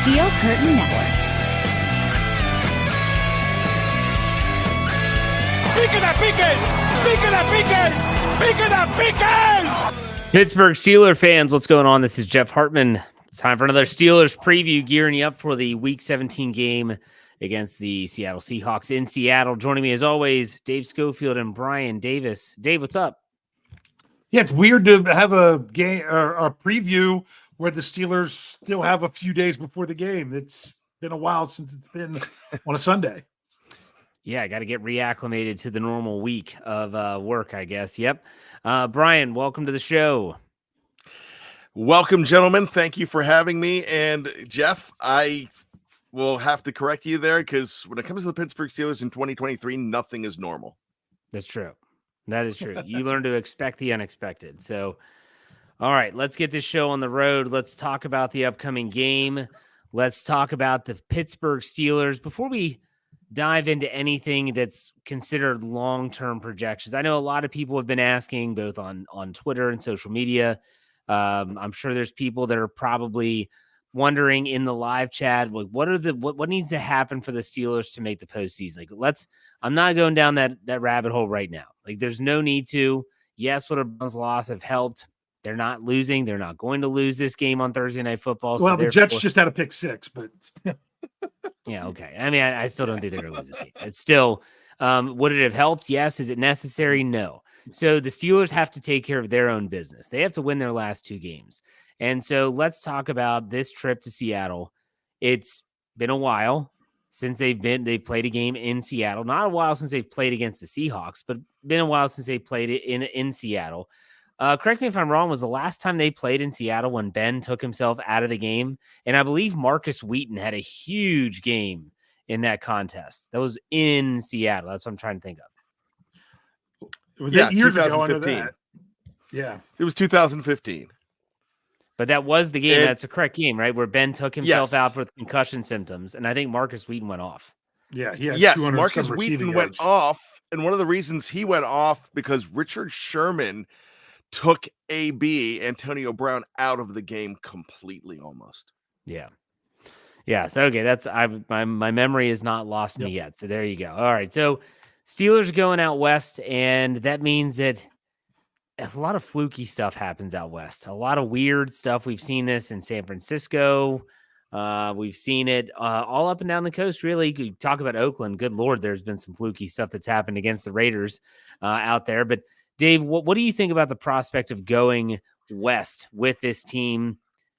Steel Curtain Network. Pittsburgh Steelers fans, what's going on? This is Jeff Hartman. It's time for another Steelers preview, gearing you up for the Week 17 game against the Seattle Seahawks in Seattle. Joining me, as always, Dave Schofield and Bryan Davis. Dave, what's up? Yeah, it's weird to have a game or a preview where the Steelers still have a few days before the game. It's been a while since it's been on a Sunday. Yeah, I got to get reacclimated to the normal week of work, I guess. Yep. Bryan, welcome to the show. Welcome, gentlemen. Thank you for having me. And Jeff, I will have to correct you there because when it comes to the Pittsburgh Steelers in 2023, nothing is normal. That's true. That is true. You learn to expect the unexpected. So, all right, let's get this show on the road. Let's talk about the upcoming game. Let's talk about the Pittsburgh Steelers. Before we dive into anything that's considered long-term projections, I know a lot of people have been asking both on Twitter and social media. I'm sure there's people that are probably wondering in the live chat, like, what needs to happen for the Steelers to make the postseason? Like, I'm not going down that rabbit hole right now. Like, there's no need to. Yes, what a Browns loss have helped. They're not losing. They're not going to lose this game on Thursday Night Football. Well, the Jets just had a pick six, but yeah, okay. I mean, I still don't think they're going to lose this game. It's still, would it have helped? Yes. Is it necessary? No. So the Steelers have to take care of their own business. They have to win their last two games. And so let's talk about this trip to Seattle. It's been a while since they've played a game in Seattle. Not a while since they've played against the Seahawks, but been a while since they played it in Seattle. Correct me if I'm wrong, was the last time they played in Seattle when Ben took himself out of the game. And I believe Marcus Wheaton had a huge game in that contest. That was in Seattle. That's what I'm trying to think of. It was 8 years ago. 2015. Yeah. It was 2015. But that was the game. That's a correct game, right? Where Ben took himself Yes. out with concussion symptoms. And I think Marcus Wheaton went off. Yeah. He had Yes, 200 Marcus some Wheaton receiving went yards. off. And one of the reasons he went off because Richard Sherman took AB, Antonio Brown, out of the game completely almost. Yeah. Yeah. So, okay. My memory is not lost me yet. So there you go. All right. So Steelers going out west, and that means that a lot of fluky stuff happens out west. A lot of weird stuff. We've seen this in San Francisco. We've seen it all up and down the coast, really. You could talk about Oakland. Good Lord, there's been some fluky stuff that's happened against the Raiders out there. But Dave, what do you think about the prospect of going west with this team?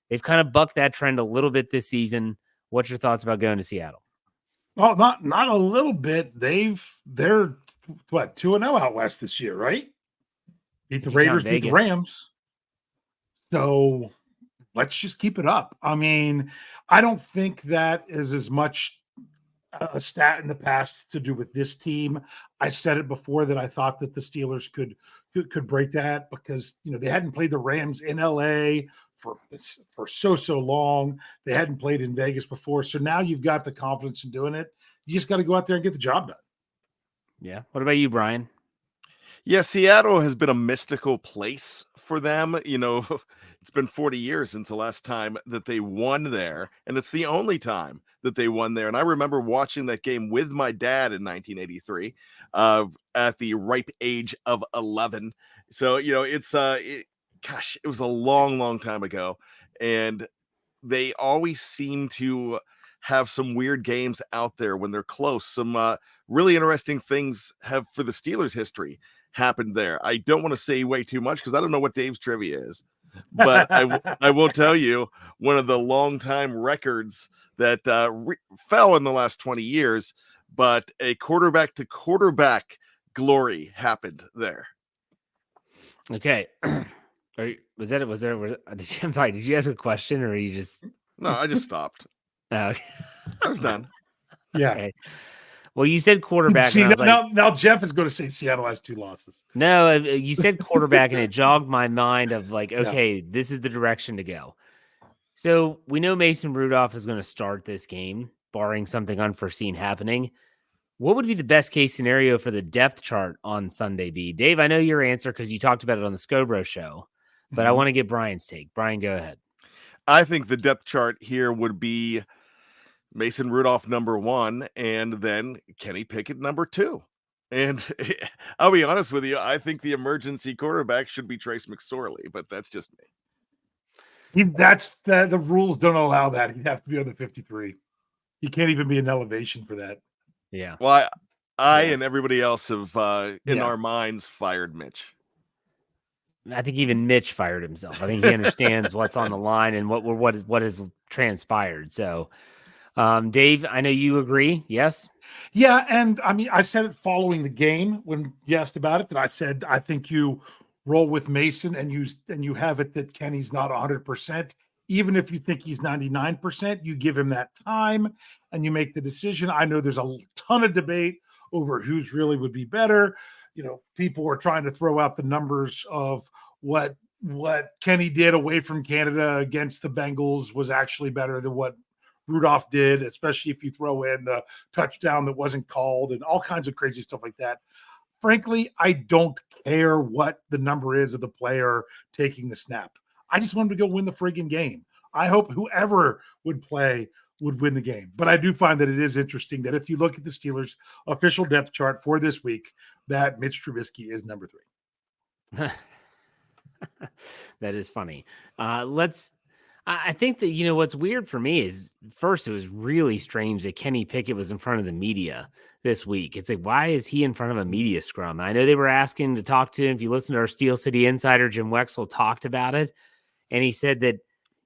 They've kind of bucked that trend a little bit this season. What's your thoughts about going to Seattle? Well, not a little bit. They're 2-0 out west this year, right? Beat the Raiders, beat the Rams. So let's just keep it up. I mean, I don't think that is as much a stat in the past to do with this team. I said it before that I thought that the Steelers could break that because, you know, they hadn't played the Rams in LA for so long. They hadn't played in Vegas before. So now you've got the confidence in doing it. You just got to go out there and get the job done. Yeah. What about you, Bryan? Yeah, Seattle has been a mystical place for them. You know, it's been 40 years since the last time that they won there, and it's the only time that they won there. And I remember watching that game with my dad in 1983 at the ripe age of 11. So, you know, it was a long time ago, and they always seem to have some weird games out there when they're close. Some really interesting things have for the Steelers history happened there. I don't want to say way too much because I don't know what Dave's trivia is, but I will tell you one of the longtime records that fell in the last 20 years, but a quarterback to quarterback glory happened there. Okay. I'm sorry, did you ask a question or are you just... No, I just stopped. Oh, okay. I was done. Yeah. Okay. Well, you said quarterback. See, and I was now Jeff is going to say Seattle has 2 losses. No, you said quarterback, and it jogged my mind of like, okay, this is the direction to go. So we know Mason Rudolph is going to start this game, barring something unforeseen happening. What would be the best case scenario for the depth chart on Sunday be? Dave, I know your answer because you talked about it on the Scobro show, but I want to get Bryan's take. Bryan, go ahead. I think the depth chart here would be Mason Rudolph number 1, and then Kenny Pickett number 2. And I'll be honest with you, I think the emergency quarterback should be Trace McSorley, but that's just me. That's the rules don't allow that. He'd have to be on the 53. He can't even be in elevation for that. Yeah. Well, I and everybody else have in our minds fired Mitch. I think even Mitch fired himself. I think he understands what's on the line and what has transpired. So, Dave, I know you agree. Yes. Yeah, and I mean, I said it following the game when you asked about it. That I said I think you roll with Mason and you have it that Kenny's not 100%. Even if you think he's 99%, you give him that time and you make the decision. I know there's a ton of debate over who's really would be better. You know, people are trying to throw out the numbers of what Kenny did away from Canada against the Bengals was actually better than what Rudolph did, especially if you throw in the touchdown that wasn't called and all kinds of crazy stuff like that. Frankly, I don't care what the number is of the player taking the snap. I just want him to go win the friggin' game. I hope whoever would play would win the game. But I do find that it is interesting that if you look at the Steelers' official depth chart for this week, that Mitch Trubisky is number 3. That is funny. I think that, you know, what's weird for me is first, it was really strange that Kenny Pickett was in front of the media this week. It's like, why is he in front of a media scrum? I know they were asking to talk to him. If you listen to our Steel City insider, Jim Wexell talked about it. And he said that,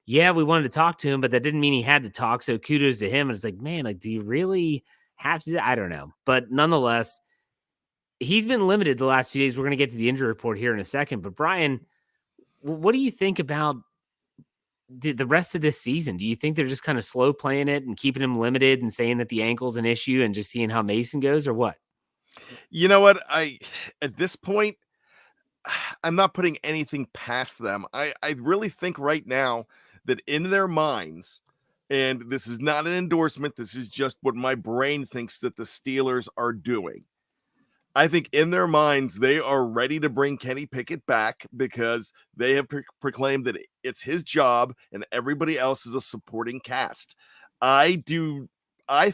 yeah, we wanted to talk to him, but that didn't mean he had to talk. So kudos to him. And it's like, man, like, do you really have to? I don't know. But nonetheless, he's been limited the last 2 days. We're going to get to the injury report here in a second. But Bryan, what do you think about the rest of this season? Do you think they're just kind of slow playing it and keeping him limited and saying that the ankle's an issue and just seeing how Mason goes, or what? You know what? At this point, I'm not putting anything past them. I really think right now that in their minds, and this is not an endorsement, this is just what my brain thinks that the Steelers are doing. I think in their minds, they are ready to bring Kenny Pickett back because they have proclaimed that it's his job and everybody else is a supporting cast. I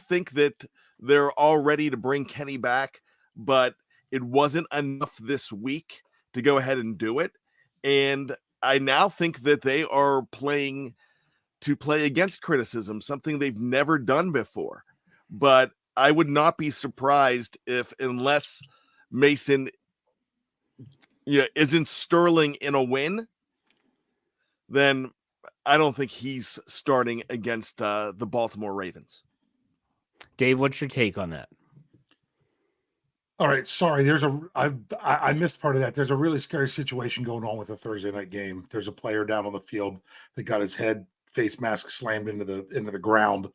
think that they're all ready to bring Kenny back, but it wasn't enough this week to go ahead and do it. And I now think that they are playing to play against criticism, something they've never done before. But I would not be surprised if, unless Mason isn't sterling in a win, then I don't think he's starting against the Baltimore Ravens. Dave, what's your take on that? All right, sorry. I missed part of that. There's a really scary situation going on with a Thursday night game. There's a player down on the field that got his face mask slammed into the ground.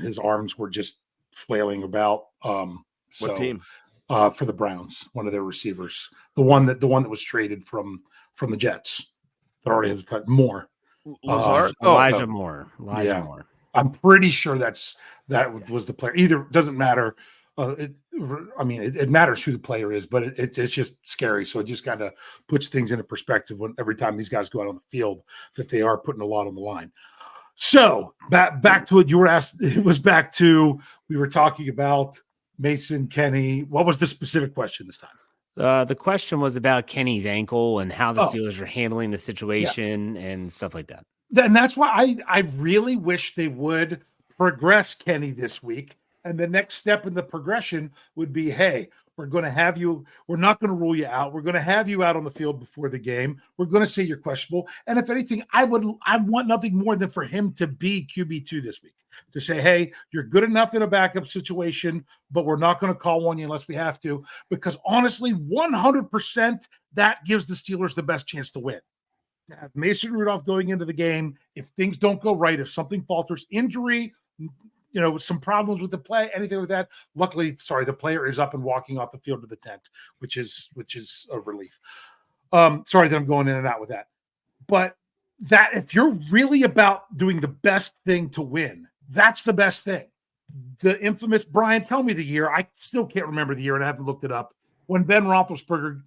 His arms were just flailing about. What team? For the Browns, one of their receivers, the one that was traded from the Jets. That already has a cut. Moore. Elijah Moore. Moore. I'm pretty sure that was the player. Either doesn't matter. It matters who the player is, but it's just scary. So it just kind of puts things into perspective when every time these guys go out on the field that they are putting a lot on the line. So back to what you were asked. It was back to, we were talking about Mason, Kenny. What was the specific question this time? The question was about Kenny's ankle and how the Steelers are handling the situation and stuff like that. And that's why I really wish they would progress Kenny this week. And the next step in the progression would be, hey, we're going to have you. We're not going to rule you out. We're going to have you out on the field before the game. We're going to say you're questionable. And if anything, I want nothing more than for him to be QB2 this week, to say, hey, you're good enough in a backup situation, but we're not going to call on you unless we have to. Because honestly, 100%, that gives the Steelers the best chance to win. Have Mason Rudolph going into the game, if things don't go right, if something falters, injury, some problems with the play, anything like that. Luckily, the player is up and walking off the field to the tent, which is a relief. Sorry that I'm going in and out with that. But that if you're really about doing the best thing to win, that's the best thing. The infamous, Bryan, tell me the year. I still can't remember the year, and I haven't looked it up. When Ben Roethlisberger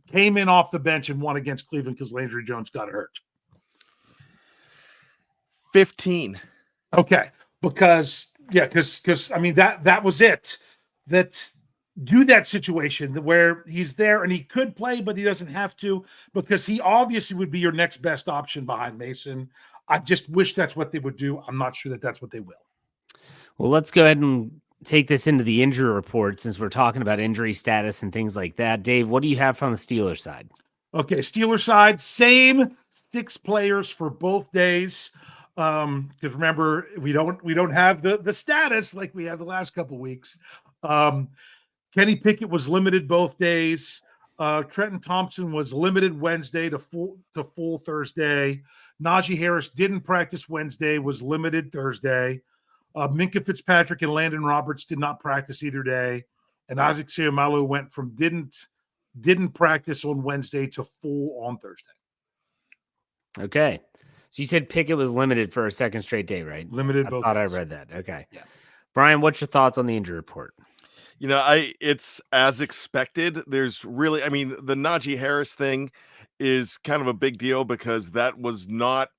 came in off the bench and won against Cleveland because Landry Jones got hurt. 15. Okay. Because because I mean that was it. That's do that situation where he's there and he could play, but he doesn't have to because he obviously would be your next best option behind Mason. I just wish that's what they would do. I'm not sure that that's what they will. Well, let's go ahead and take this into the injury report since we're talking about injury status and things like that. Dave, what do you have from the Steelers side? Okay, Steelers side, same 6 players for both days. Because remember, we don't have the status like we have the last couple weeks. Kenny Pickett was limited both days. Trenton Thompson was limited Wednesday to full Thursday. Najee Harris didn't practice Wednesday, was limited Thursday. Minkah Fitzpatrick and Landon Roberts did not practice either day. And Isaac Seumalo went from didn't practice on Wednesday to full on Thursday. Okay. So you said Pickett was limited for a second straight day, right? Limited I both thought days. I read that. Okay. Yeah. Brian, what's your thoughts on the injury report? It's as expected. There's really, I mean, the Najee Harris thing is kind of a big deal because that was not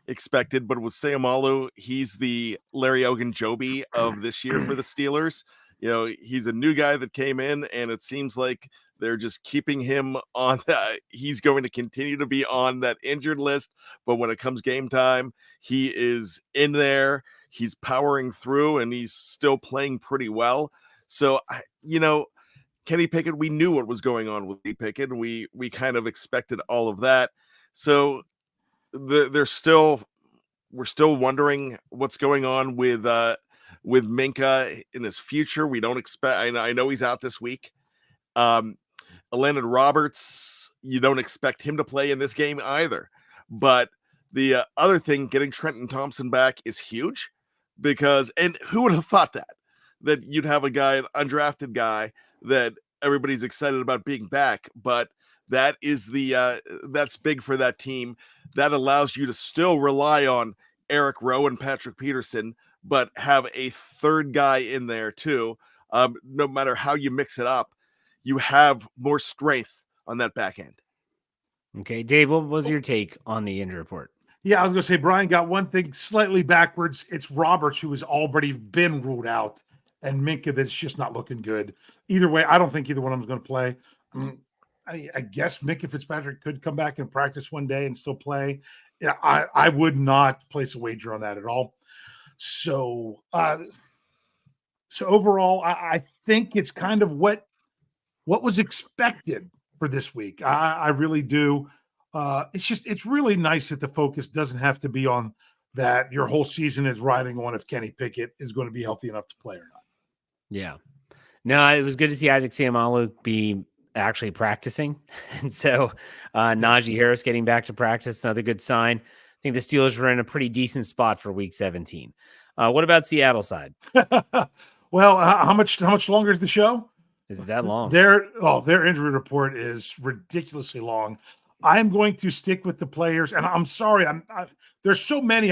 expected, but with Seumalo, he's the Larry Ogunjobi of this year for the Steelers. He's a new guy that came in, and it seems like they're just keeping him on. He's going to continue to be on that injured list, but when it comes game time, he is in there. He's powering through, and he's still playing pretty well. So, Kenny Pickett, we knew what was going on with Kenny Pickett, and we kind of expected all of that. So we're still wondering what's going on with Minkah in his future. We don't expect. I know he's out this week. Landon Roberts, you don't expect him to play in this game either. But the other thing, getting Trenton Thompson back is huge and who would have thought that you'd have a guy, an undrafted guy that everybody's excited about being back, but that is that's big for that team. That allows you to still rely on Eric Rowe and Patrick Peterson, but have a third guy in there too. No matter how you mix it up, you have more strength on that back end. Okay, Dave, what was your take on the injury report? Yeah, I was going to say, Brian got one thing slightly backwards. It's Roberts who has already been ruled out, and Minkah that's just not looking good. Either way, I don't think either one of them is going to play. I mean, I guess Minkah Fitzpatrick could come back and practice one day and still play. Yeah, I would not place a wager on that at all. So, overall, I think it's kind of what was expected for this week. I really do. It's really nice that the focus doesn't have to be on that your whole season is riding on if Kenny Pickett is going to be healthy enough to play or not. Yeah. No, it was good to see Isaac Seumalo be actually practicing. And so Najee Harris getting back to practice, another good sign. I think the Steelers were in a pretty decent spot for week 17. What about Seattle side? Well, how much longer is the show? Is it that long? Their injury report is ridiculously long. I'm going to stick with the players, and I'm sorry. There's so many.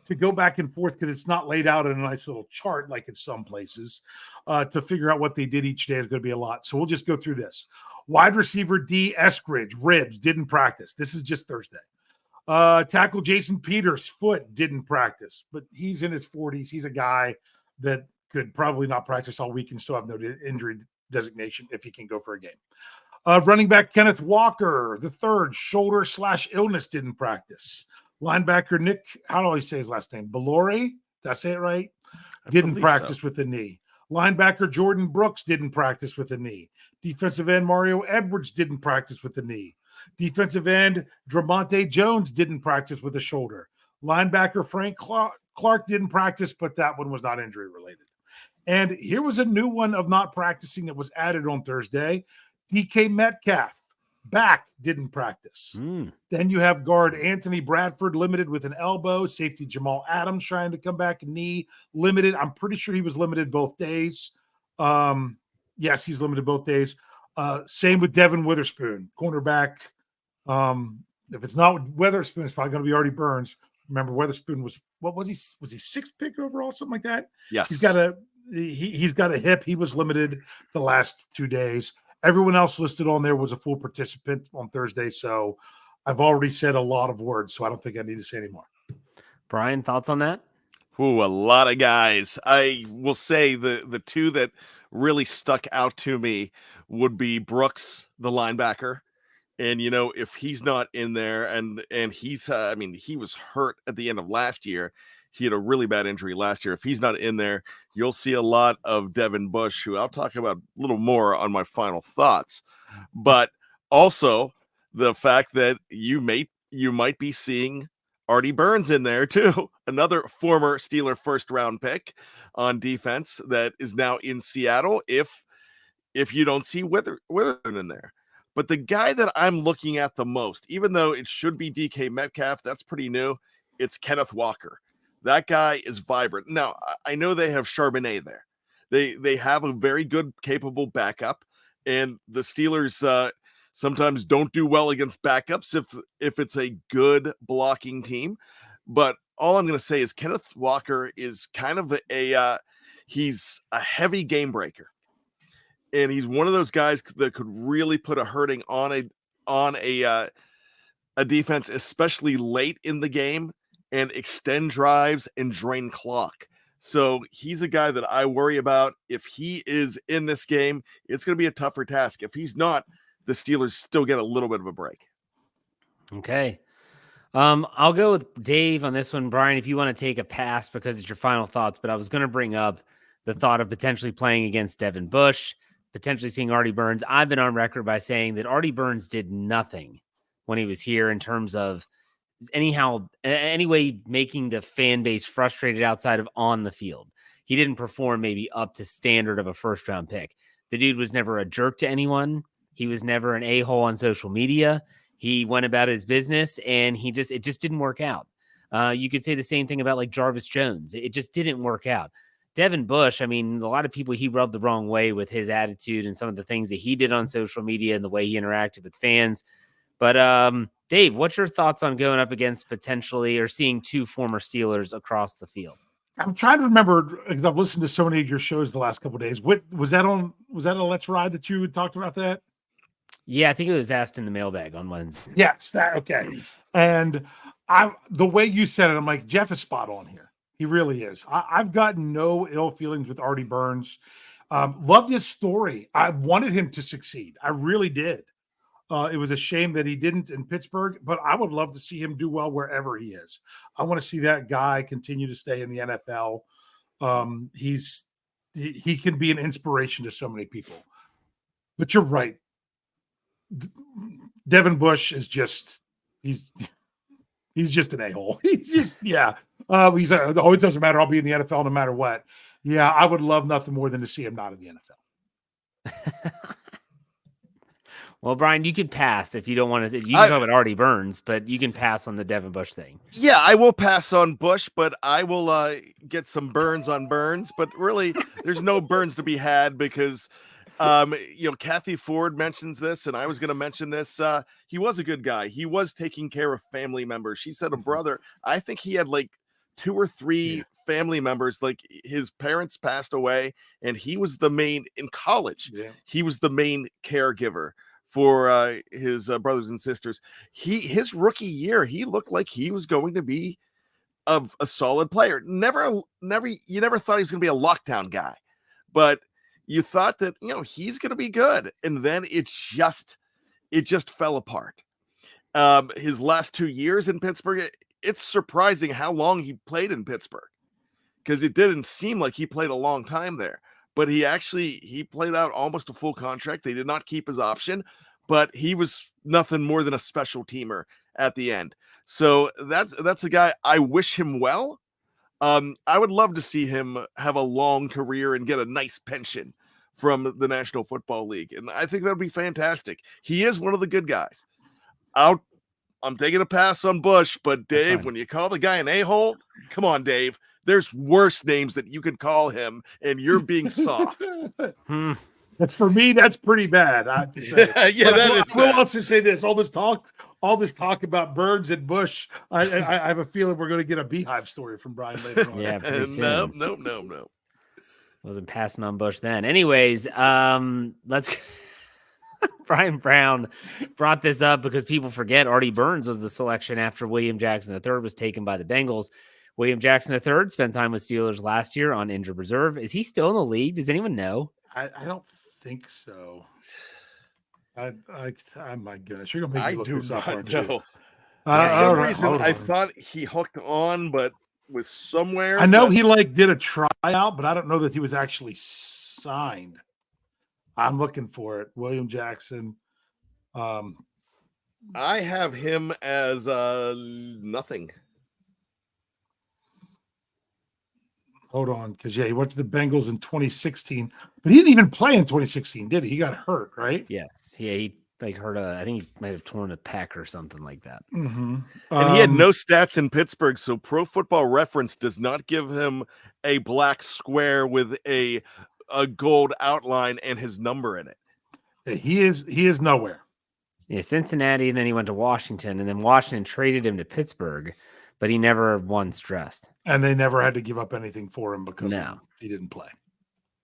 To go back and forth because it's not laid out in a nice little chart like in some places. To figure out what they did each day is going to be a lot. So we'll just go through this. Wide receiver D. Eskridge, ribs, didn't practice. This is just Thursday. Tackle Jason Peters, foot, didn't practice, but he's in his 40s. He's a guy that could probably not practice all week and still have no injury designation if he can go for a game. Running back Kenneth Walker, the third, shoulder/illness, didn't practice. Linebacker Nick, how do I say his last name? Bellore? Did I say it right? Didn't practice with the knee. Linebacker Jordan Brooks didn't practice with the knee. Defensive end Mario Edwards didn't practice with the knee. Defensive end Dramonte Jones didn't practice with the shoulder. Linebacker Frank Clark didn't practice, but that one was not injury related. And here was a new one of not practicing that was added on Thursday. DK Metcalf, back, didn't practice. Then you have guard Anthony Bradford limited with an elbow. Safety Jamal Adams trying to come back, knee limited. I'm pretty sure he was limited both days. Yes, he's limited both days. Same with Devin Witherspoon, cornerback. If it's not Witherspoon, it's probably going to be Artie Burns. Remember, Witherspoon was he? Was he 6th pick overall, something like that? Yes. He's got a hip. He was limited the last 2 days. Everyone else listed on there was a full participant on Thursday. So I've already said a lot of words, so I don't think I need to say any more. Brian, thoughts on that? Ooh, a lot of guys. I will say the two that really stuck out to me would be Brooks, the linebacker. And if he's not in there, and he's I mean, he was hurt at the end of last year. He had a really bad injury last year. If he's not in there, you'll see a lot of Devin Bush, who I'll talk about a little more on my final thoughts. But also the fact that you might be seeing Artie Burns in there too, another former Steeler first round pick on defense that is now in Seattle. If you don't see Witherden in there. But the guy that I'm looking at the most, even though it should be DK Metcalf, that's pretty new, it's Kenneth Walker. That guy is vibrant. Now, I know they have Charbonnet there. They have a very good, capable backup, and the Steelers sometimes don't do well against backups if it's a good blocking team. But all I'm going to say is Kenneth Walker is kind of he's a heavy game breaker. And he's one of those guys that could really put a hurting on a defense, especially late in the game, and extend drives and drain clock. So he's a guy that I worry about. If he is in this game, it's going to be a tougher task. If he's not, the Steelers still get a little bit of a break. Okay. I'll go with Dave on this one. Brian, if you want to take a pass because it's your final thoughts, but I was going to bring up the thought of potentially playing against Devin Bush, potentially seeing Artie Burns. I've been on record by saying that Artie Burns did nothing when he was here in terms of anyway, making the fan base frustrated outside of on the field. He didn't perform maybe up to standard of a first round pick. The dude was never a jerk to anyone. He was never an a-hole on social media. He went about his business and it just didn't work out. You could say the same thing about like Jarvis Jones. It just didn't work out. Devin Bush, I mean, a lot of people he rubbed the wrong way with his attitude and some of the things that he did on social media and the way he interacted with fans. But Dave, what's your thoughts on going up against potentially or seeing two former Steelers across the field? I'm trying to remember because I've listened to so many of your shows the last couple of days. What was that on? Was that a Let's Ride that you had talked about that? Yeah, I think it was asked in the mailbag on Wednesday. Yes, that okay. And the way you said it, I'm like, Jeff is spot on here. He really is. I've got no ill feelings with Artie Burns. Loved his story. I wanted him to succeed. I really did. It was a shame that he didn't in Pittsburgh, but I would love to see him do well wherever he is. I want to see that guy continue to stay in the NFL. He can be an inspiration to so many people. But you're right. Devin Bush is just he's just an a-hole. He's just he's it doesn't matter. I'll be in the NFL no matter what. Yeah, I would love nothing more than to see him not in the NFL. Well, Brian, you can pass if you don't want to. You can talk about Artie Burns, but you can pass on the Devin Bush thing. Yeah, I will pass on Bush, but I will get some Burns on Burns. But really, there's no Burns to be had because, Kathy Ford mentions this, and I was going to mention this. He was a good guy. He was taking care of family members. She said a brother. I think he had like 2 or 3 family members. Like his parents passed away, and he was the main in college. Yeah. He was the main caregiver for his brothers and sisters. His rookie year, he looked like he was going to be a solid player. You never thought he was going to be a lockdown guy, but you thought that he's going to be good, and then it just fell apart. His last 2 years in Pittsburgh, it's surprising how long he played in Pittsburgh because it didn't seem like he played a long time there. But he played out almost a full contract. They did not keep his option, but he was nothing more than a special teamer at the end. So that's a guy I wish him well. I would love to see him have a long career and get a nice pension from the National Football League. And I think that would be fantastic. He is one of the good guys. I'm taking a pass on Bush, but Dave, when you call the guy an a-hole, come on, Dave. There's worse names that you could call him, and you're being soft. For me, that's pretty bad. I have to say. I will also say this: all this talk about Burns and Bush. I have a feeling we're going to get a Beehive story from Brian later on. Yeah, pretty soon. No. Wasn't passing on Bush then. Anyways, let's. Brian Brown brought this up because people forget Artie Burns was the selection after William Jackson III was taken by the Bengals. William Jackson III spent time with Steelers last year on injured reserve. Is he still in the league? Does anyone know? I don't think so. My goodness, you're gonna make me look this up, aren't you? For some Right, reason, I thought he hooked on, but was somewhere. I know he did a tryout, but I don't know that he was actually signed. I'm looking for it. William Jackson. I have him as nothing. Hold on, because he went to the Bengals in 2016, but he didn't even play in 2016, did he? He got hurt, right? Yes. Yeah, he hurt I think he might have torn a pec or something like that. Mm-hmm. And he had no stats in Pittsburgh, so Pro Football Reference does not give him a black square with a gold outline and his number in it. He is nowhere. Yeah, Cincinnati, and then he went to Washington, and then Washington traded him to Pittsburgh, but he never once dressed. And they never had to give up anything for him because he didn't play.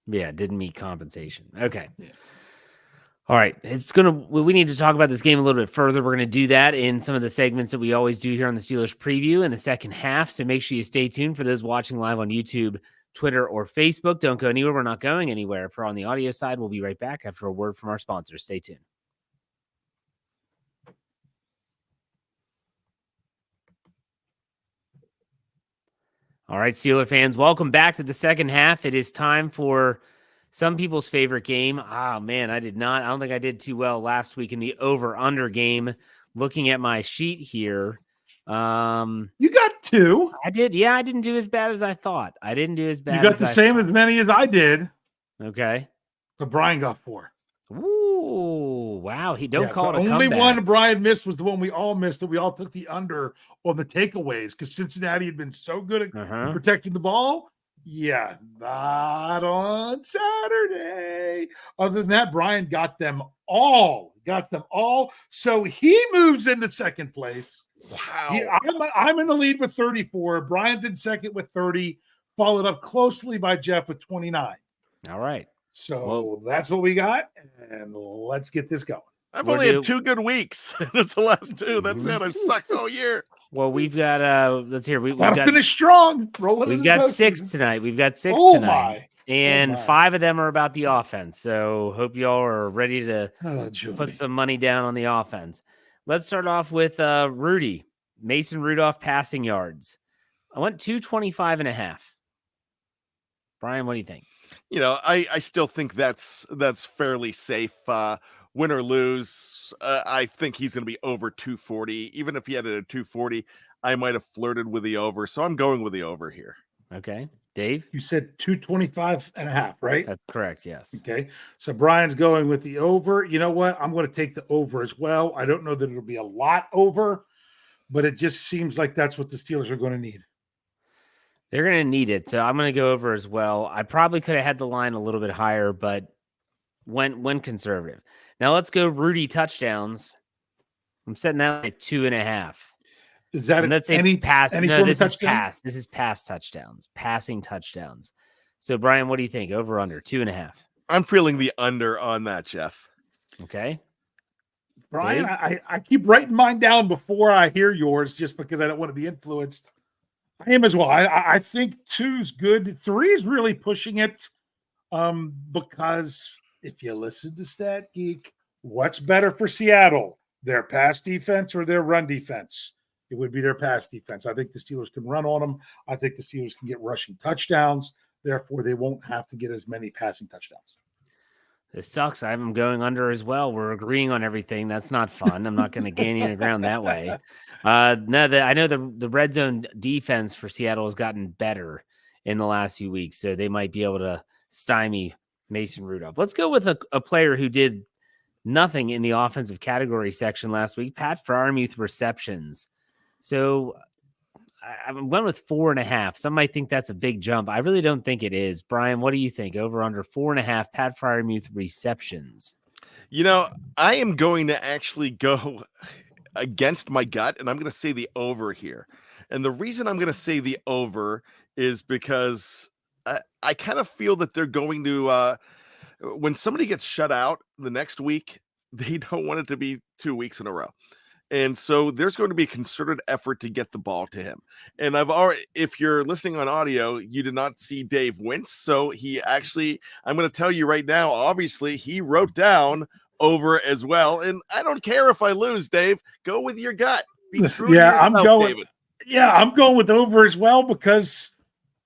Yeah, didn't meet compensation. Okay. Yeah. All right. We need to talk about this game a little bit further. We're going to do that in some of the segments that we always do here on the Steelers preview in the second half. So make sure you stay tuned for those watching live on YouTube, Twitter, or Facebook. Don't go anywhere. We're not going anywhere. For on the audio side, we'll be right back after a word from our sponsors. Stay tuned. All right, Steeler fans, welcome back to the second half. It is time for some people's favorite game. Oh, man, I don't think I did too well last week in the over-under game. Looking at my sheet here. You got 2. I did. Yeah, I didn't do as bad as I thought. I didn't do as bad. You got the same as many as I did. Okay. But Brian got 4. Ooh, wow. He don't call it a only comeback. one Brian missed was the one we all missed, that we all took the under on the takeaways because Cincinnati had been so good at protecting the ball. Yeah, not on Saturday. Other than that, Brian got them all. So he moves into second place. Wow. I'm in the lead with 34. Brian's in second with 30, followed up closely by Jeff with 29. All right. So that's what we got, and let's get this going. I've only had 2 good weeks. That's the last 2. That's it. I've sucked all year. Well, we've got let's hear. We've got to finish strong. We've got 6 tonight. We've got 6 tonight. And 5 of them are about the offense. So hope y'all are ready to put some money down on the offense. Let's start off with Rudy. Mason Rudolph passing yards. I went 225.5. Brian, what do you think? I still think that's fairly safe. Win or lose, I think he's going to be over 240. Even if he had it at 240, I might have flirted with the over. So I'm going with the over here. Okay. Dave? You said 225.5, right? That's correct, yes. Okay. So Brian's going with the over. You know what? I'm going to take the over as well. I don't know that it'll be a lot over, but it just seems like that's what the Steelers are going to need. They're going to need it. So I'm going to go over as well. I probably could have had the line a little bit higher, but went conservative. Now let's go Rudy touchdowns. I'm setting that at 2.5. Is that any pass? No, this is touchdown? pass. This is pass touchdowns, passing touchdowns. So Brian, what do you think? Over under 2.5? I'm feeling the under on that, Jeff. Okay. Brian, I keep writing mine down before I hear yours just because I don't want to be influenced. I am as well. I think 2's good. 3 is really pushing it because if you listen to Stat Geek, what's better for Seattle? Their pass defense or their run defense? It would be their pass defense. I think the Steelers can run on them. I think the Steelers can get rushing touchdowns. Therefore, they won't have to get as many passing touchdowns. This sucks. I'm going under as well. We're agreeing on everything. That's not fun. I'm not going to gain any ground that way. I know the red zone defense for Seattle has gotten better in the last few weeks, so they might be able to stymie Mason Rudolph. Let's go with a player who did nothing in the offensive category section last week, Pat Freiermuth receptions. So I'm going with 4.5. Some might think that's a big jump. I really don't think it is. Brian, what do you think? Over under 4.5 Pat Freiermuth receptions. I am going to actually go against my gut, and I'm going to say the over here. And the reason I'm going to say the over is because I kind of feel that they're going to, when somebody gets shut out the next week, they don't want it to be 2 weeks in a row. And so there's going to be a concerted effort to get the ball to him. And if you're listening on audio, you did not see Dave wince. So I'm going to tell you right now, obviously he wrote down over as well. And I don't care if I lose, Dave, go with your gut. Be true to yourself, David. Yeah, I'm going with over as well, because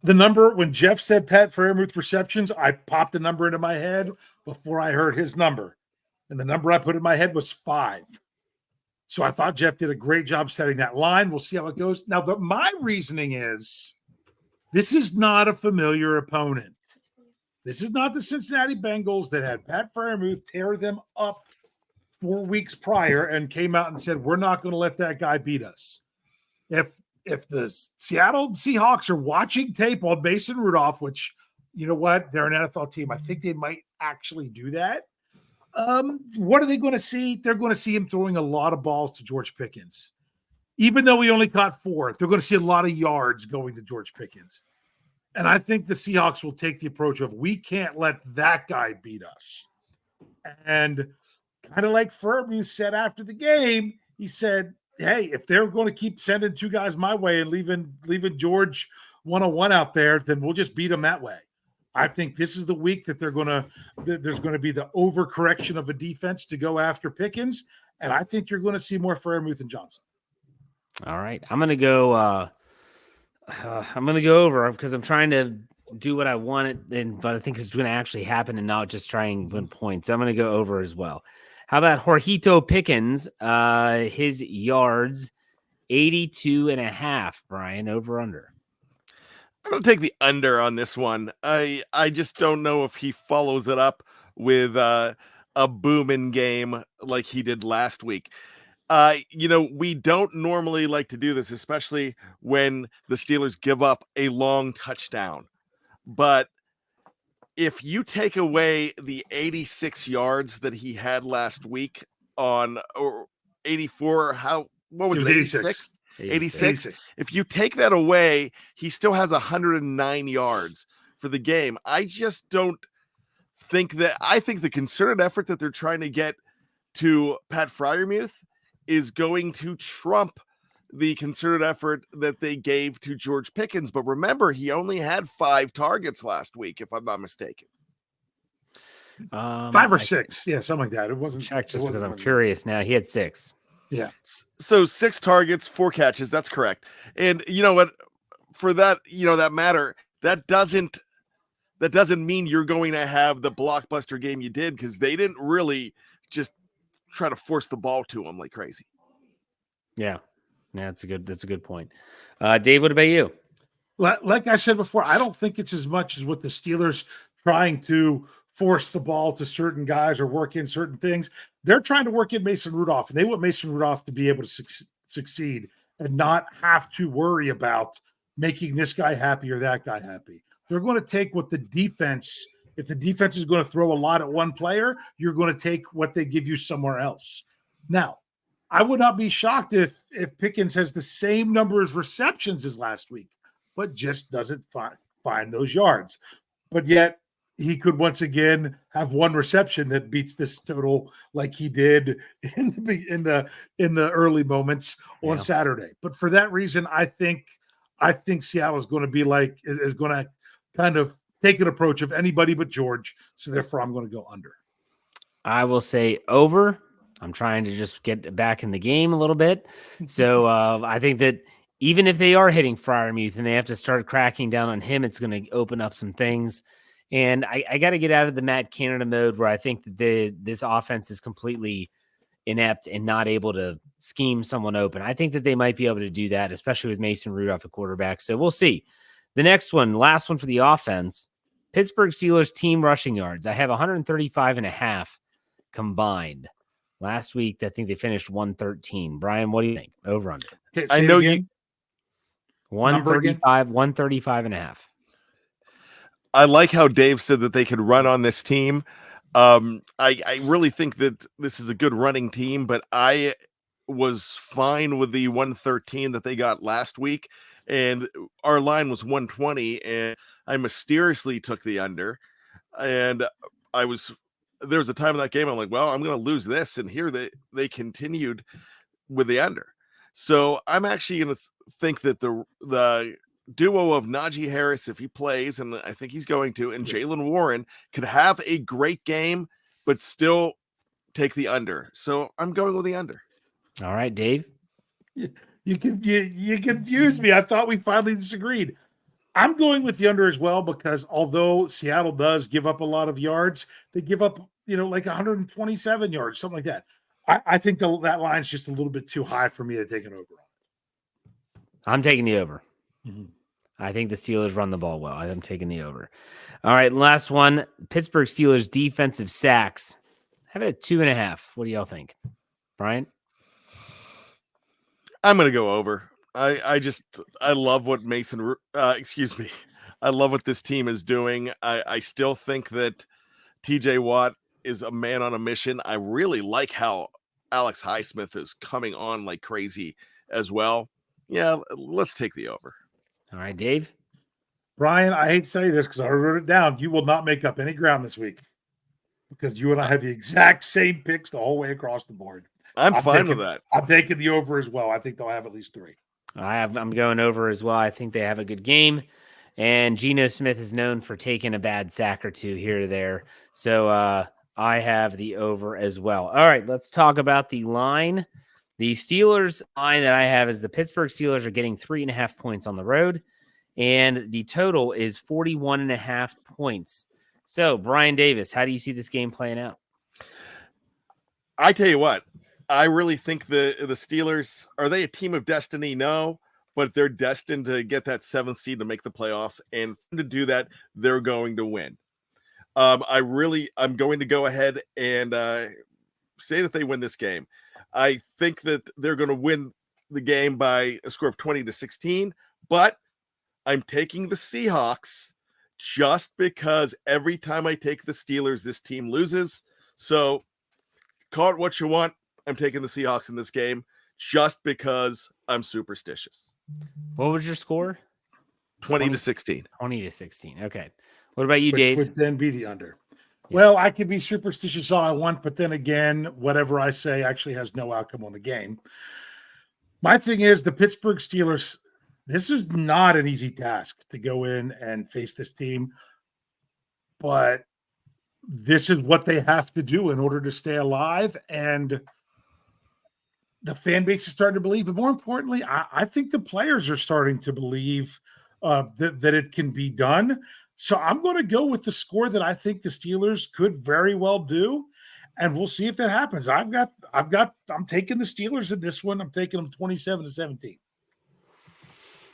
the number, when Jeff said Pat Freiermuth receptions, I popped the number into my head before I heard his number. And the number I put in my head was 5. So I thought Jeff did a great job setting that line. We'll see how it goes. Now, my reasoning is this is not a familiar opponent. This is not the Cincinnati Bengals that had Pat Freiermuth tear them up 4 weeks prior and came out and said, we're not going to let that guy beat us. If the Seattle Seahawks are watching tape on Mason Rudolph, which, you know what, they're an NFL team, I think they might actually do that. What are they going to see? They're going to see him throwing a lot of balls to George Pickens. Even though he only caught 4, they're going to see a lot of yards going to George Pickens. And I think the Seahawks will take the approach of, we can't let that guy beat us. And kind of like Freiermuth said after the game, he said, hey, if they're going to keep sending 2 guys my way and leaving George 101 out there, then we'll just beat them that way. I think this is the week that there's going to be the overcorrection of a defense to go after Pickens, and I think you're going to see more Freiermuth and Johnson. All right, I'm going to go over, because I'm trying to do what I want, but I think it's going to actually happen and not just try and win points. I'm going to go over as well. How about Jorgito Pickens? His yards, 82.5. Brian, over under. I'm going to take the under on this one. I just don't know if he follows it up with a booming game like he did last week. We don't normally like to do this, especially when the Steelers give up a long touchdown. But if you take away the 86 yards that he had last week or 84, what was it? 86? 86. If you take that away, he still has 109 yards for the game. I just don't think that. I think the concerted effort that they're trying to get to Pat Freiermuth is going to trump the concerted effort that they gave to George Pickens. But remember, he only had 5 targets last week, if I'm not mistaken. 5 or 6. Yeah, something like that. It wasn't check just because I'm curious now. He had 6. Yeah. So 6 targets, 4 catches. That's correct. And you know what? For that, that matter, that doesn't mean you're going to have the blockbuster game you did, because they didn't really just try to force the ball to him like crazy. Yeah. That's a good point. Dave, what about you? Like I said before, I don't think it's as much as with the Steelers trying to force the ball to certain guys or work in certain things. They're trying to work in Mason Rudolph, and they want Mason Rudolph to be able to succeed and not have to worry about making this guy happy or that guy happy. They're going to take what the defense, if the defense is going to throw a lot at one player, you're going to take what they give you somewhere else. Now, I would not be shocked if Pickens has the same number of receptions as last week, but just doesn't find those yards. But yet, he could once again have 1 reception that beats this total, like he did in the early moments on Saturday. But for that reason, I think Seattle is going to be is going to kind of take an approach of anybody but George. So therefore, I'm going to go under. I will say over. I'm trying to just get back in the game a little bit. So I think that even if they are hitting Freiermuth and they have to start cracking down on him, it's going to open up some things. And I got to get out of the Matt Canada mode where I think that this offense is completely inept and not able to scheme someone open. I think that they might be able to do that, especially with Mason Rudolph at quarterback. So we'll see. The next one, last one for the offense, Pittsburgh Steelers team rushing yards. I have 135.5 combined. Last week, I think they finished 113. Brian, what do you think? Over under. Okay, I know you 135.5. I like how Dave said that they could run on this team. I really think that this is a good running team, but I was fine with the 113 that they got last week, and our line was 120, and I mysteriously took the under, and there was a time in that game I'm like, well, I'm going to lose this, and here they continued with the under. So I'm actually going to think that the duo of Najee Harris, if he plays, and I think he's going to, and Jaylen Warren could have a great game, but still take the under. So I'm going with the under. All right, Dave. You confused me. I thought we finally disagreed. I'm going with the under as well, because although Seattle does give up a lot of yards, they give up, like 127 yards, something like that. I think that line's just a little bit too high for me to take an over on. I'm taking the over. Mm-hmm. I think the Steelers run the ball well. I'm taking the over. All right, last one. Pittsburgh Steelers defensive sacks. Have it at 2.5. What do y'all think? Brian? I'm going to go over. I love what I love what this team is doing. I still think that TJ Watt is a man on a mission. I really like how Alex Highsmith is coming on like crazy as well. Yeah, let's take the over. All right, Dave. Brian, I hate to say this because I wrote it down. You will not make up any ground this week, because you and I have the exact same picks the whole way across the board. I'm fine with that. I'm taking the over as well. I think they'll have at least 3. I'm going over as well. I think they have a good game. And Geno Smith is known for taking a bad sack or two here or there. So I have the over as well. All right, let's talk about the line. The Steelers line that I have is the Pittsburgh Steelers are getting 3.5 points on the road. And the total is 41.5 points. So, Bryan Davis, how do you see this game playing out? I tell you what, I really think the Steelers, are they a team of destiny? No, but they're destined to get that 7th seed to make the playoffs. And to do that, they're going to win. I'm going to go ahead and say that they win this game. I think that they're going to win the game by a score of 20-16, but I'm taking the Seahawks just because every time I take the Steelers, this team loses. So call it what you want. I'm taking the Seahawks in this game just because I'm superstitious. What was your score? 20-16. 20-16. Okay. What about you, Dave? Would then be the under. Yes. Well, I can be superstitious all I want, but then again, whatever I say actually has no outcome on the game. My thing is the Pittsburgh Steelers. This is not an easy task to go in and face this team, but this is what they have to do in order to stay alive. And the fan base is starting to believe, but more importantly, I think the players are starting to believe that it can be done. So I'm going to go with the score that I think the Steelers could very well do, and we'll see if that happens. I'm taking the Steelers in this one. I'm taking them 27-17.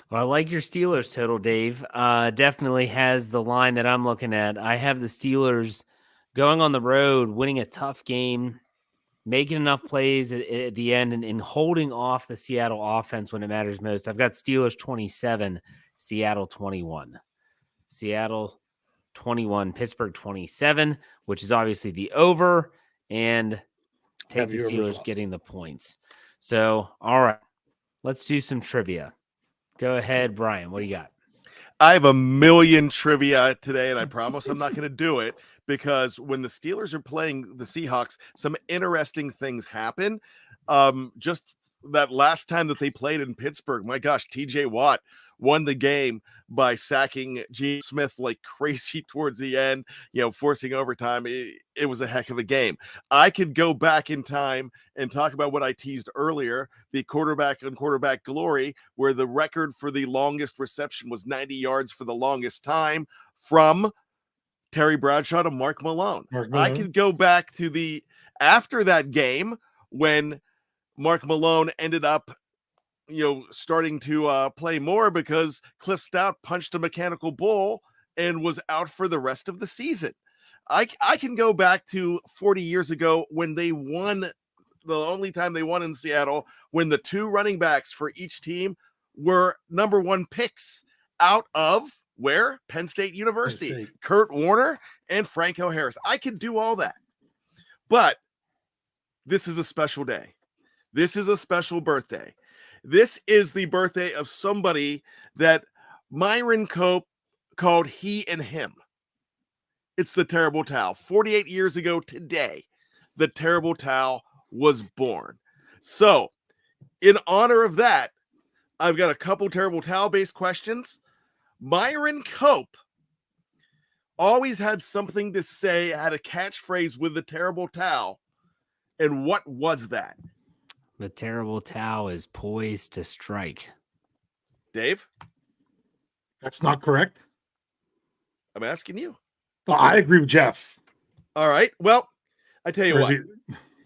Well, I like your Steelers total, Dave. Definitely has the line that I'm looking at. I have the Steelers going on the road, winning a tough game, making enough plays at the end, and holding off the Seattle offense when it matters most. I've got Steelers 27, Seattle 21. Seattle 21, Pittsburgh 27, which is obviously the over, and take the Steelers getting the points. So, all right, let's do some trivia. Go ahead, Brian. What do you got? I have a million trivia today, and I promise I'm not going to do it because when the Steelers are playing the Seahawks, some interesting things happen. Just that last time that they played in Pittsburgh, my gosh, TJ Watt won the game by sacking Geno Smith like crazy towards the end, forcing overtime. It was a heck of a game. I could go back in time and talk about what I teased earlier, the quarterback on quarterback glory, where the record for the longest reception was 90 yards for the longest time from Terry Bradshaw to Mark Malone. I could go back to after that game when Mark Malone ended up starting to play more because Cliff Stout punched a mechanical bull and was out for the rest of the season. I can go back to 40 years ago when they won, the only time they won in Seattle, when the 2 running backs for each team were number 1 picks out of where? Penn State University. Kurt Warner and Franco Harris. I could do all that. But this is a special day. This is a special birthday. This is the birthday of somebody that Myron Cope called he and him. It's the Terrible Towel. 48 years ago today, the Terrible Towel was born. So in honor of that, I've got a couple terrible towel-based questions. Myron Cope always had something to say, had a catchphrase with the terrible towel. And what was that? The terrible towel is poised to strike. Dave? That's not correct. I'm asking you. Oh, I agree with Jeff. All right. Well, I tell you what.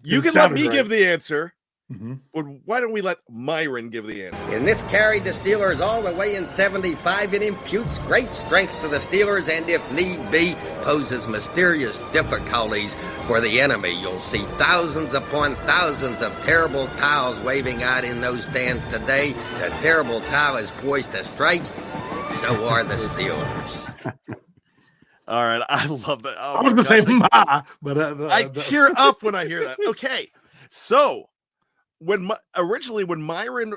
You can let me give the answer. Mm-hmm. But why don't we let Myron give the answer? And this carried the Steelers all the way in 75. It imputes great strengths to the Steelers and, if need be, poses mysterious difficulties for the enemy. You'll see thousands upon thousands of terrible towels waving out in those stands today. The terrible towel is poised to strike. So are the Steelers. All right. I love that. Oh, I was going to say, but I tear up when I hear that. Okay. So, when Myron,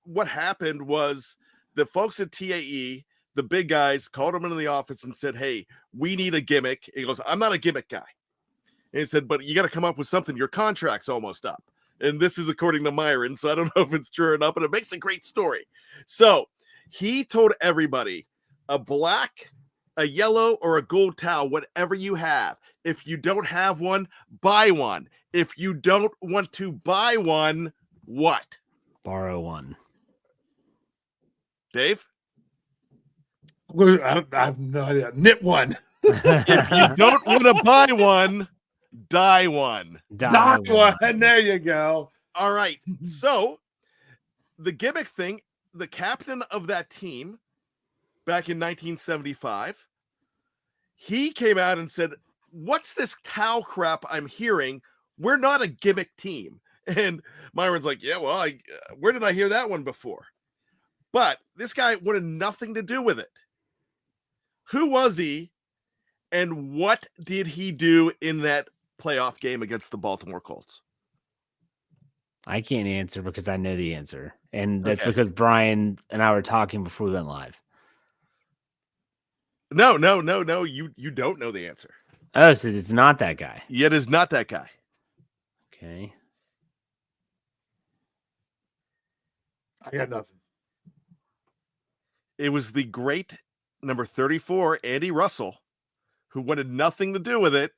what happened was the folks at TAE, the big guys, called him into the office and said, "Hey, we need a gimmick." He goes, "I'm not a gimmick guy." And he said, "But you got to come up with something. Your contract's almost up." And this is according to Myron, so I don't know if it's true or not, but it makes a great story. So he told everybody, a black, a yellow, or a gold towel, whatever you have. If you don't have one, buy one. If you don't want to buy one, what? Borrow one. Dave? I have no idea. Knit one. If you don't want to buy one, die one. Die one. There you go. All right. So the gimmick thing, the captain of that team back in 1975, he came out and said, "What's this towel crap I'm hearing? We're not a gimmick team." And Myron's like, "Yeah, well, where did I hear that one before?" But this guy wanted nothing to do with it. Who was he? And what did he do in that playoff game against the Baltimore Colts? I can't answer because I know the answer. And that's because Brian and I were talking before we went live. No. You don't know the answer. Oh, so it's not that guy. Yet is not that guy. Okay. I got nothing. It was the great number 34, Andy Russell, who wanted nothing to do with it,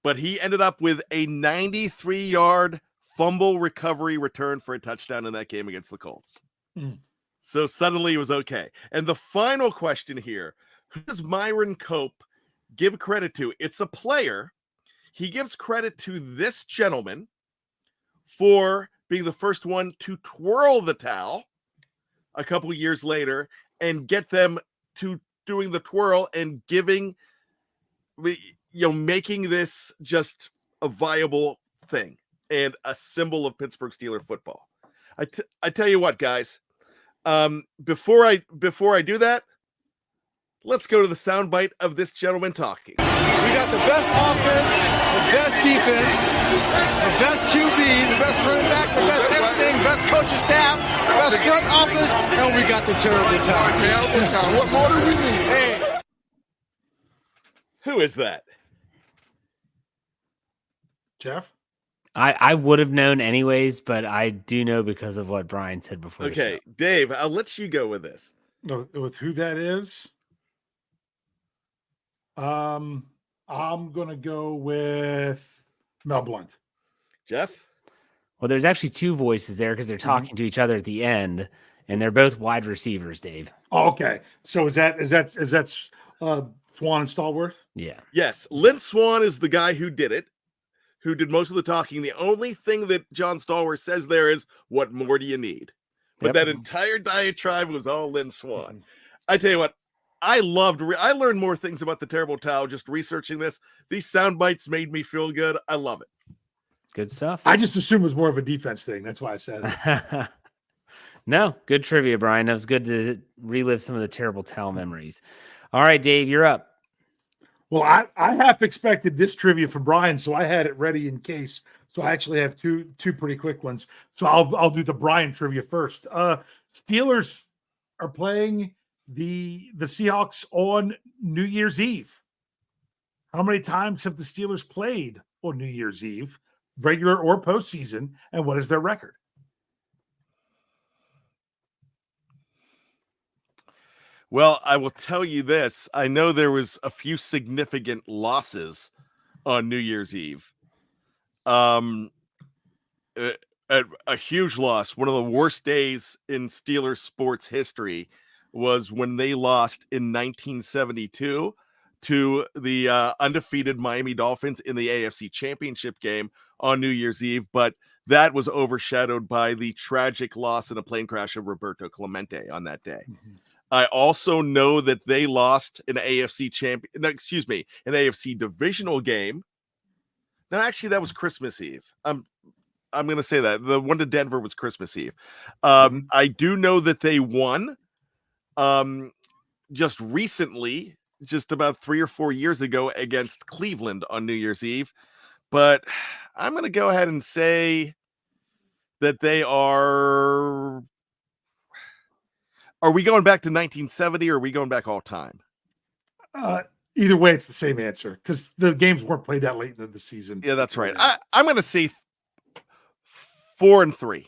but he ended up with a 93-yard fumble recovery return for a touchdown in that game against the Colts. So suddenly it was okay. And the final question here, who does Myron Cope give credit to? It's a player. He gives credit to this gentleman for being the first one to twirl the towel a couple years later and get them to doing the twirl and giving, making this just a viable thing and a symbol of Pittsburgh Steelers football. I tell you what, guys, before I do that, let's go to the soundbite of this gentleman talking. We got the best offense, the best defense, the best QB, the best running back, the best everything, best coaching staff, the best front office, and we got the terrible time. What more do we need? Hey, who is that? Jeff? I would have known anyways, but I do know because of what Brian said before. Okay, Dave, I'll let you go with this. With who that is? I'm gonna go with Mel Blount. Jeff? Well, there's actually two voices there because they're talking to each other at the end, and they're both wide receivers, Dave. Oh, okay. So is that Swan and Stallworth? Yeah. Yes, Lynn Swan is the guy who did it, who did most of the talking. The only thing that John Stallworth says there is, "What more do you need?" But that entire diatribe was all Lynn Swan. I tell you what, I learned more things about the terrible towel just researching this. These sound bites made me feel good. I love it. Good stuff. I just assumed it was more of a defense thing. That's why I said it. No, good trivia, Brian. That was good to relive some of the terrible towel memories. All right, Dave, you're up. Well, I half expected this trivia from Brian, so I had it ready in case. So I actually have two pretty quick ones. So I'll do the Brian trivia first. Steelers are playing the Seahawks on New Year's Eve. How many times have the Steelers played on New Year's Eve, regular or postseason, and what is their record? Well, I will tell you this. I know there was a few significant losses on New Year's Eve. A huge loss. One of the worst days in Steelers sports history was when they lost in 1972 to the undefeated Miami Dolphins in the AFC Championship game on New Year's Eve. But that was overshadowed by the tragic loss in a plane crash of Roberto Clemente on that day. Mm-hmm. I also know that they lost an an AFC divisional game. No, actually, that was Christmas Eve. I'm going to say that the one to Denver was Christmas Eve. I do know that they won just recently, just about 3 or 4 years ago against Cleveland on New Year's Eve. But I'm going to go ahead and say that they are. Are we going back to 1970 or are we going back all time? Either way, it's the same answer because the games weren't played that late into the season. Yeah, that's right. I'm going to say 4-3.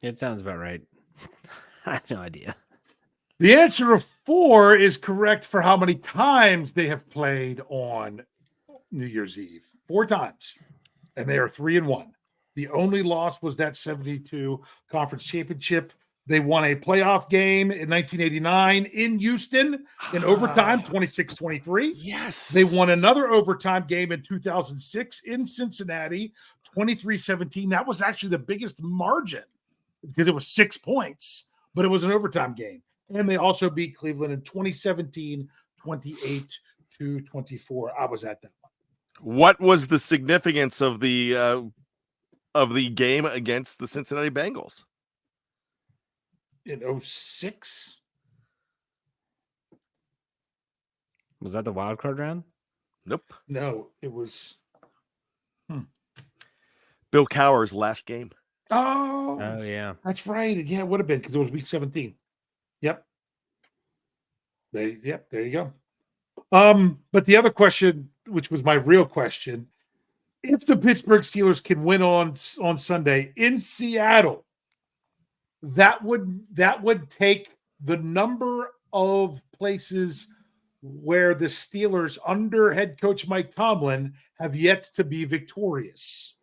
It sounds about right. I have no idea. The answer of 4 is correct for how many times they have played on New Year's Eve. 4 times. And they are 3-1. The only loss was that 72 conference championship. They won a playoff game in 1989 in Houston in overtime, 26-23. Yes. They won another overtime game in 2006 in Cincinnati, 23-17. That was actually the biggest margin because it was 6 points, but it was an overtime game. And they also beat Cleveland in 2017, 28-24. I was at that one. What was the significance of the game against the Cincinnati Bengals? In 06? Was that the wild card round? Nope. No, it was Bill Cowher's last game. Oh, yeah. That's right. Yeah, it would have been because it was week 17. Yep. There you go. But the other question, which was my real question, if the Pittsburgh Steelers can win on Sunday in Seattle, that would take the number of places where the Steelers under head coach Mike Tomlin have yet to be victorious.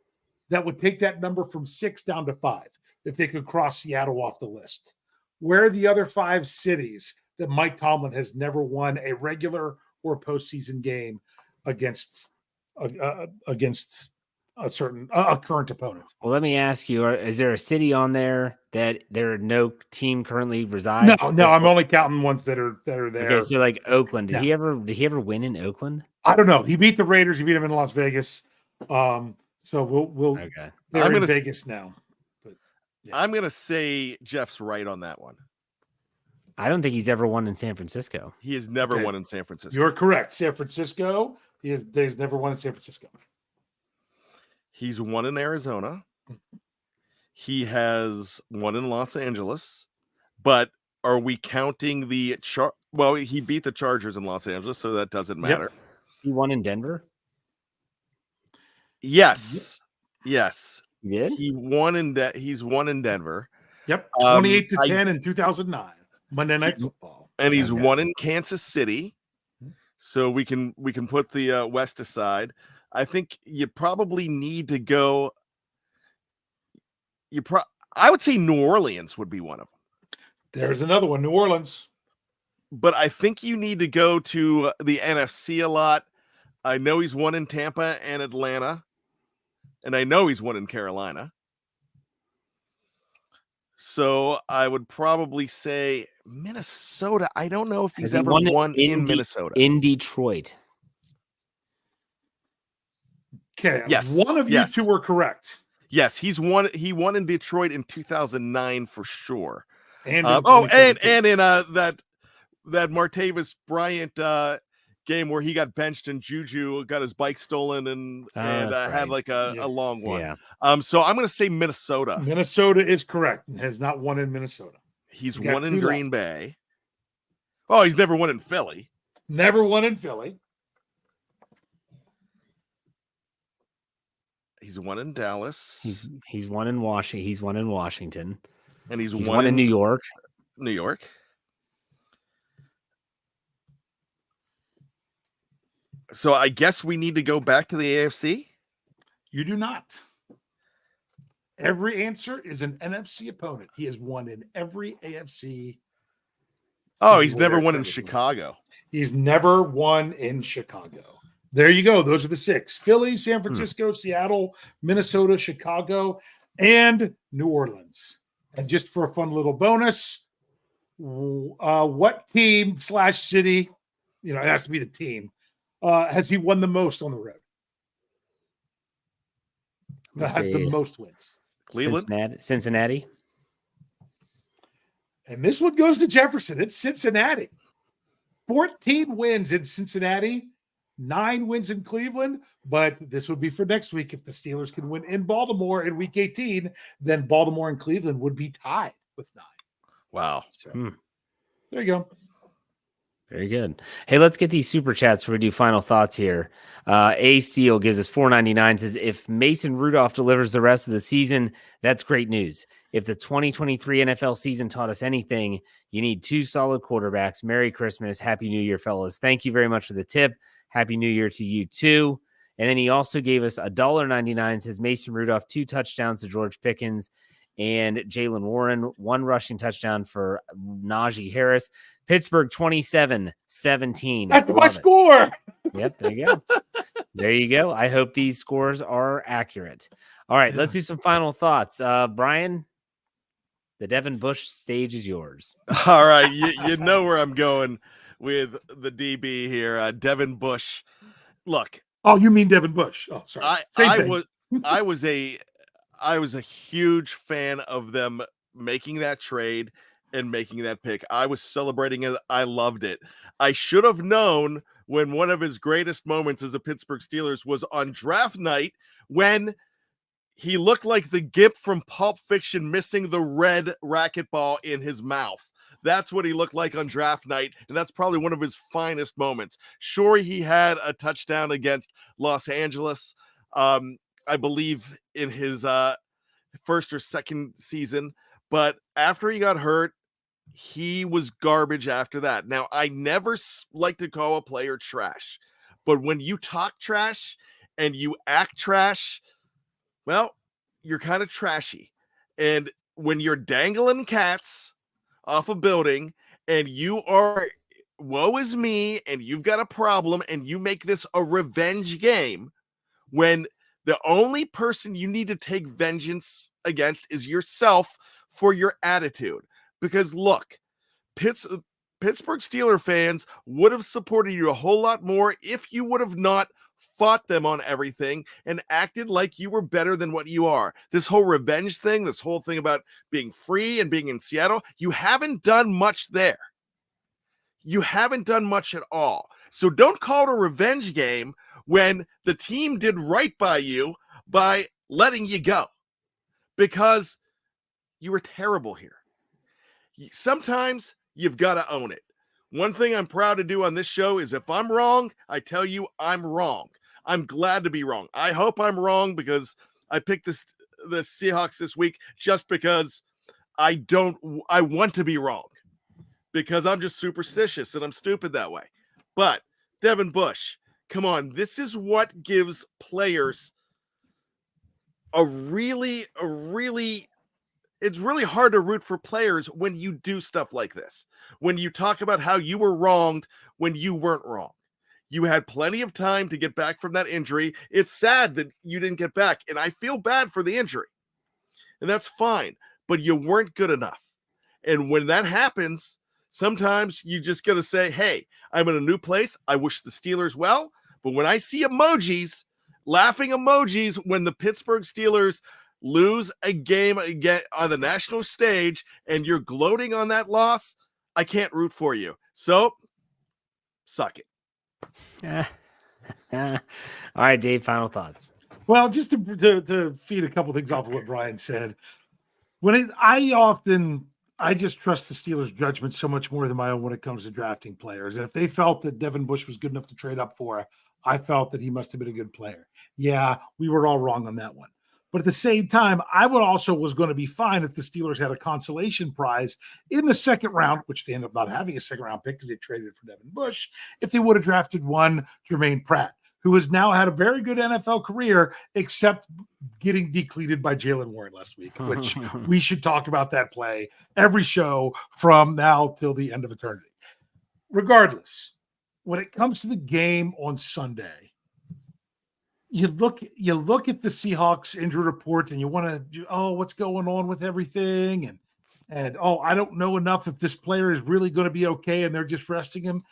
That would take that number from 6 down to 5 if they could cross Seattle off the list. Where are the other 5 cities that Mike Tomlin has never won a regular or postseason game against a current opponent? Well, let me ask you: is there a city on there that no team currently resides? No, I'm only counting ones that are there. Okay, so like Oakland. Did he ever win in Oakland? I don't know. He beat the Raiders. He beat them in Las Vegas. So we'll. Okay. They're in Vegas now. But yeah. I'm gonna say Jeff's right on that one. I don't think he's ever won in San Francisco. He has never won in San Francisco. You're correct. San Francisco. He's never won in San Francisco. He's won in Arizona. He has won in Los Angeles. But are we counting the well, he beat the Chargers in Los Angeles, so that doesn't matter. Yep. He won in Denver? Yes. Yes. He did? He's won in Denver. Yep. 28-10 in 2009. Monday Night Football. And he's won in Kansas City. So we can put the West aside. I think you probably need to go. I would say New Orleans would be one of them. There's another one, New Orleans. But I think you need to go to the NFC a lot. I know he's won in Tampa and Atlanta. And I know he's won in Carolina. So I would probably say Minnesota. I don't know if he's ever won in Minnesota. In Detroit. Okay. Yes. One of you two were correct. Yes, he won in Detroit in 2009 for sure. And in that Martavis Bryant game where he got benched and Juju got his bike stolen and had like a long one. Yeah. So I'm going to say Minnesota. Minnesota is correct. Has not won in Minnesota. He's won in Green Bay. Oh, he's never won in Philly. Never won in Philly. He's won in Dallas. He's won in Washington. He's won in Washington. And he's won in New York. New York. So I guess we need to go back to the AFC? You do not. Every answer is an NFC opponent. He has won in every AFC. Oh, he's never won in Chicago. He's never won in Chicago. There you go. Those are the 6. Philly, San Francisco, Seattle, Minnesota, Chicago, and New Orleans. And just for a fun little bonus, what team / city, it has to be the team, has he won the most on the road? That has the most wins. Cleveland? Cincinnati. And this one goes to Jefferson. It's Cincinnati. 14 wins in Cincinnati, 9 wins in Cleveland. But this would be for next week. If the Steelers can win in Baltimore in Week 18, then Baltimore and Cleveland would be tied with 9. Wow. So, there you go. Very good. Hey, let's get these super chats before we do final thoughts here. A Steel gives us $4.99, says, if Mason Rudolph delivers the rest of the season, that's great news. If the 2023 NFL season taught us anything, you need 2 solid quarterbacks. Merry Christmas. Happy New Year, fellas. Thank you very much for the tip. Happy New Year to you too. And then he also gave us $1.99, says Mason Rudolph, 2 touchdowns to George Pickens and Jalen Warren, 1 rushing touchdown for Najee Harris. Pittsburgh 27-17. That's my score. Yep, there you go. There you go. I hope these scores are accurate. All right, let's do some final thoughts. Brian, the Devin Bush stage is yours. All right, you know where I'm going with the DB here. Devin Bush. Look. Oh, you mean Devin Bush? Oh, sorry. I was a huge fan of them making that trade and making that pick. I was celebrating it. I loved it. I should have known when one of his greatest moments as a Pittsburgh Steelers was on draft night when he looked like the Gimp from Pulp Fiction missing the red racquetball in his mouth. That's what he looked like on draft night, and that's probably one of his finest moments. Sure, he had a touchdown against Los Angeles, I believe, in his first or second season, but after he got hurt, he was garbage after that. Now, I never like to call a player trash, but when you talk trash and you act trash, well, you're kind of trashy. And when you're dangling cats off a building and you are woe is me and you've got a problem and you make this a revenge game when the only person you need to take vengeance against is yourself for your attitude. Because look, Pittsburgh Steelers fans would have supported you a whole lot more if you would have not fought them on everything and acted like you were better than what you are. This whole revenge thing, this whole thing about being free and being in Seattle, you haven't done much there. You haven't done much at all. So don't call it a revenge game when the team did right by you by letting you go, because you were terrible here. Sometimes you've got to own it. One thing I'm proud to do on this show is if I'm wrong, I tell you I'm wrong. I'm glad to be wrong. I hope I'm wrong because I picked the Seahawks this week just because I want to be wrong, because I'm just superstitious and I'm stupid that way. But Devin Bush, come on. This is what gives players it's really hard to root for players when you do stuff like this. When you talk about how you were wronged when you weren't wrong. You had plenty of time to get back from that injury. It's sad that you didn't get back, and I feel bad for the injury. And that's fine, but you weren't good enough. And when that happens, sometimes you just got to say, hey, I'm in a new place. I wish the Steelers well. But when I see emojis, laughing emojis, when the Pittsburgh Steelers lose a game again on the national stage and you're gloating on that loss, I can't root for you. So, suck it. All right, Dave, final thoughts. Well, just to feed a couple things off of what Brian said. I just trust the Steelers' judgment so much more than my own when it comes to drafting players. And if they felt that Devin Bush was good enough to trade up for, I felt that he must have been a good player. Yeah, we were all wrong on that one. But at the same time, I was going to be fine if the Steelers had a consolation prize in the second round, which they ended up not having a second round pick because they traded for Devin Bush, if they would have drafted one Jermaine Pratt, who has now had a very good NFL career, except getting decleated by Jalen Warren last week, which we should talk about that play every show from now till the end of eternity. Regardless, when it comes to the game on Sunday, you look at the Seahawks injury report and you want to, what's going on with everything? And I don't know enough if this player is really going to be okay and they're just resting him.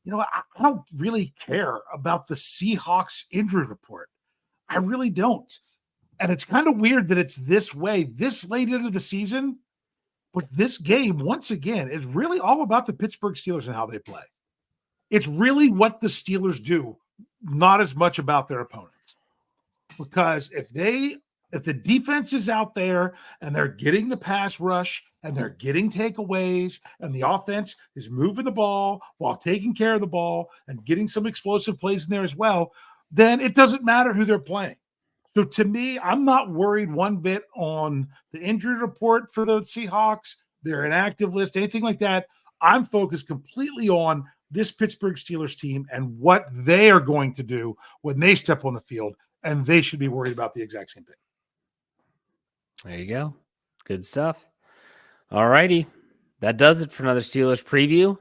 I don't really care about the Seahawks injury report. I really don't. And it's kind of weird that it's this way, this late into the season. But this game, once again, is really all about the Pittsburgh Steelers and how they play. It's really what the Steelers do, not as much about their opponents. Because if the defense is out there and they're getting the pass rush and they're getting takeaways and the offense is moving the ball while taking care of the ball and getting some explosive plays in there as well, then it doesn't matter who they're playing. So to me, I'm not worried one bit on the injury report for the Seahawks, their inactive list, anything like that. I'm focused completely on this Pittsburgh Steelers team and what they are going to do when they step on the field. And they should be worried about the exact same thing. There you go. Good stuff. All righty. That does it for another Steelers preview.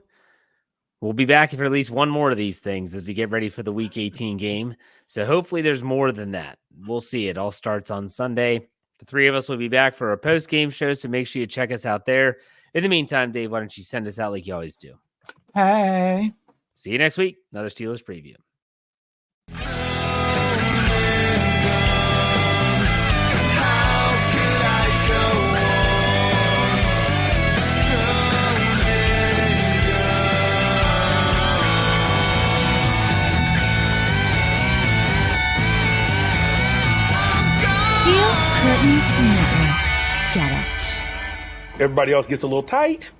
We'll be back for at least one more of these things as we get ready for the Week 18 game. So hopefully there's more than that. We'll see. It all starts on Sunday. The three of us will be back for our post-game show, so make sure you check us out there. In the meantime, Dave, why don't you send us out like you always do? Hey. See you next week. Another Steelers preview. Network. Get it. Everybody else gets a little tight.